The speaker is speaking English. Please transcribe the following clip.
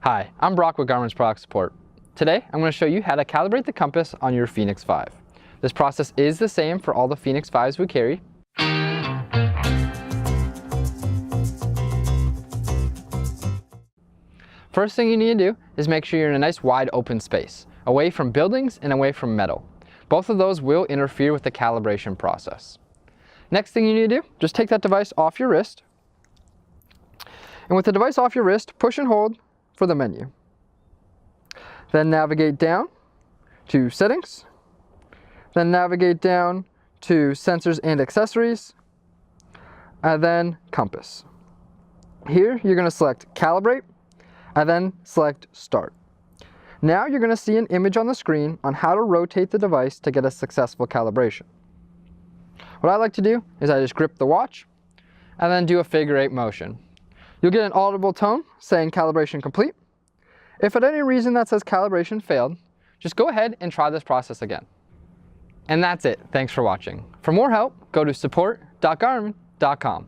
Hi, I'm Brock with Garmin's Product Support. Today, I'm going to show you how to calibrate the compass on your fēnix 5. This process is the same for all the fēnix 5s we carry. First thing you need to do is make sure you're in a nice wide open space, away from buildings and away from metal. Both of those will interfere with the calibration process. Next thing you need to do, just take that device off your wrist. And with the device off your wrist, push and hold for the menu. Then navigate down to Settings. Then navigate down to Sensors and Accessories. And then Compass. Here you're going to select Calibrate and then select Start. Now you're going to see an image on the screen on how to rotate the device to get a successful calibration. What I like to do is I just grip the watch and then do a figure 8 motion. You'll get an audible tone saying calibration complete. If at any reason that says calibration failed, just go ahead and try this process again. And that's it. Thanks for watching. For more help, go to support.garmin.com.